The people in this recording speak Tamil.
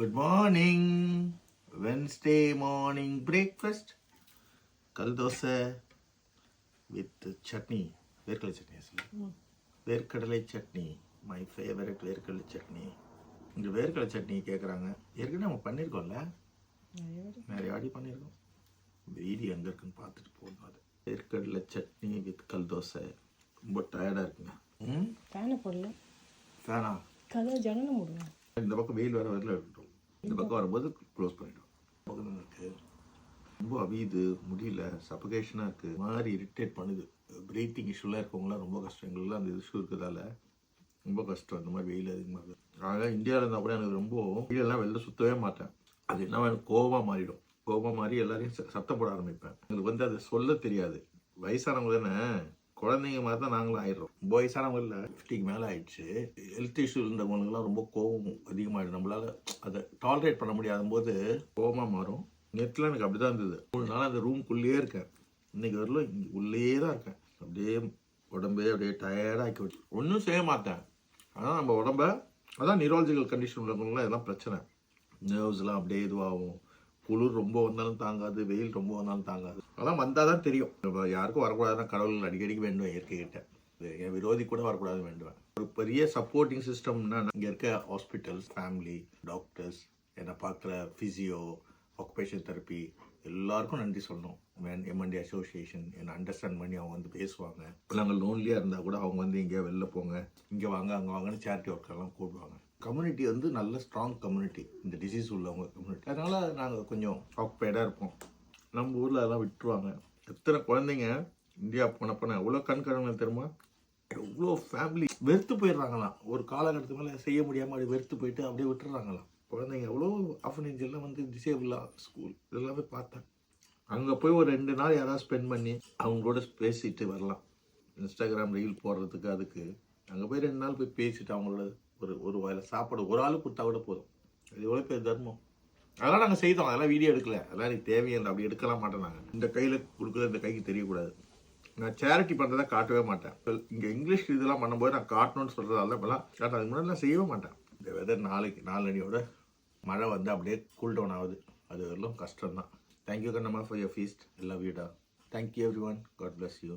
Good morning. Wednesday morning breakfast. Kal dosa with chutney. Verkadalai chutney actually. Verkadalai chutney. My favorite verkadalai chutney. இந்த வேர்க்கடலை சட்னி கேட்குறாங்க. ஏற்கனவே நம்ம பண்ணியிருக்கோம்ல, நிறைய வாட்டி பண்ணியிருக்கோம். வீடியோ எங்கே இருக்குன்னு பார்த்துட்டு போகணும். அது வேர்க்கடலை சட்னி வித் கல் தோசை. ரொம்ப டயர்டாக இருக்குங்க. ஃபேனை போடல. ஃபேனா கதை ஜன்னலும் போடுவோம். இந்த பக்கம் வெயில் வர வரல இருக்கட்டும். இந்த பக்கம் வரும்போது க்ளோஸ் பண்ணிவிடும். பக்கம் இருக்குது, ரொம்ப அவியுது, முடியல, சஃபகேஷனாக இருக்குது, மாதிரி இரிட்டேட் பண்ணுது. ப்ரீத்திங் இஷ்யூலாம் இருக்கவங்களாம் ரொம்ப கஷ்டம். எங்களுக்குலாம் அந்த இஷ்யூ இருக்கிறதால ரொம்ப கஷ்டம். இந்த மாதிரி வெயில் அதிகமாக இருக்குது. அதனால் இந்தியாவில் இருந்தால் கூட எனக்கு ரொம்ப வெயிலெல்லாம் வெளில சுற்றவே மாட்டேன். அது என்ன எனக்கு கோபமாக மாறிடும். கோபமாக மாறி எல்லாரையும் சத்தம் போட ஆரம்பிப்பேன். எங்களுக்கு அது சொல்ல தெரியாது. வயசானவங்க தானே, குழந்தைங்க மாதிரி தான் நாங்களும் ஆயிடுறோம். ரொம்ப வயசானவங்க இல்லை, 50க்கு மேலே ஆயிடுச்சு. ஹெல்த் இஷ்யூ இருந்தவங்களுக்குலாம் ரொம்ப கோபம் அதிகமாகிடும். நம்மளால் அதை டாலரேட் பண்ண முடியாத போது கோபமாக மாறும். நேற்றுலாம் எனக்கு அப்படி தான் இருந்தது. 3 நாள் அந்த ரூம்குள்ளேயே இருக்கேன். இன்னைக்கு வரலும் இங்கே உள்ளேயே தான் இருக்கேன். அப்படியே உடம்பே அப்படியே டயர்டாக்கி வச்சு ஒன்றும் செய்ய மாட்டேன். ஆனால் நம்ம உடம்ப அதான் நியூரலாஜிக்கல் கண்டிஷன் உள்ளவங்களாம் இதெல்லாம் பிரச்சனை. நர்வ்ஸ்லாம் அப்படியே இதுவாகும். குளிர் ரொம்ப வந்தாலும் தாங்காது, வெயில் ரொம்ப வந்தாலும் தாங்காது. அதெல்லாம் வந்தால் தான் தெரியும். இப்போ யாருக்கும் வரக்கூடாதுதான் கடவுள் அடிக்கடிக்கு வேண்டுவேன். இயற்கைக்கிட்ட என் விரோதி கூட வரக்கூடாதுன்னு வேண்டுவேன். ஒரு பெரிய சப்போர்ட்டிங் சிஸ்டம்னா இங்கே இருக்க ஹாஸ்பிட்டல்ஸ், ஃபேமிலி, டாக்டர்ஸ், என்னை பார்க்குற ஃபிசியோ, ஆக்குபேஷன் தெரப்பி எல்லாருக்கும் நன்றி சொல்லணும். எம்என்டி அசோசியேஷன் என்னை அண்டர்ஸ்டாண்ட் பண்ணி அவங்க வந்து பேசுவாங்க. நாங்கள் லோன்லியாக இருந்தால் கூட அவங்க வந்து எங்கேயா வெளில போங்க, இங்கே வாங்க, அங்கே வாங்கன்னு சேரிட்டி ஒர்க்கெல்லாம் கூப்பிடுவாங்க. கம்யூனிட்டி வந்து நல்ல ஸ்ட்ராங் கம்யூனிட்டி, இந்த டிசீஸ் உள்ளவங்க கம்யூனிட்டி. அதனால் நாங்கள் கொஞ்சம் ஆக்குபைடாக இருப்போம். நம்ம ஊரில் அதெல்லாம் விட்டுருவாங்க. எத்தனை குழந்தைங்க இந்தியா போனப்போ எவ்வளோ கண்கடங்க தெரியுமா? எவ்வளோ ஃபேமிலி வெறுத்து போயிடுறாங்களாம். ஒரு காலகட்டத்துக்கு மேலே செய்ய முடியாமல் அப்படி வெறுத்து போயிட்டு அப்படியே விட்டுறாங்களாம். குழந்தைங்க எவ்வளோ ஆஃபனேஜெல்லாம் வந்து டிசேபிளாக ஸ்கூல் இதெல்லாமே பார்த்தேன். அங்கே போய் ஒரு 2 நாள் யாராவது ஸ்பெண்ட் பண்ணி அவங்களோட பேசிட்டு வரலாம். இன்ஸ்டாகிராம் ரீல் போடுறதுக்கு அதுக்கு அங்கே போய் 2 நாள் போய் பேசிட்டு அவங்களோட ஒரு வாயில சாப்பாடு ஒரு ஆள் கொடுத்தா கூட போதும். அது எவ்வளோ பேர் தர்மம். அதெல்லாம் நாங்கள் செய்தோம். அதெல்லாம் வீடியோ எடுக்கல. அதெல்லாம் எனக்கு தேவையில்லை. அப்படி எடுக்கலாம் மாட்டேன். நாங்கள் இந்த கையில் கொடுக்குறது இந்த கைக்கு தெரியக்கூடாது. நான் சேரிட்டி பண்ணுறதை காட்டவே மாட்டேன். இங்கே இங்கிலீஷ் இதெல்லாம் பண்ணும்போது நான் காட்டணும்னு சொல்கிறதால இப்போலாம் காட்ட அதுக்கு முன்னாடிலாம் செய்யவே மாட்டேன். இந்த வெதர் நாளைக்கு 4 அடியோட மழை வந்து அப்படியே கூல் டவுன் ஆகுது. அது வரலும் கஷ்டம்தான். Thank you Kannamma for your feast. I love you டா. Thank you everyone. God bless you.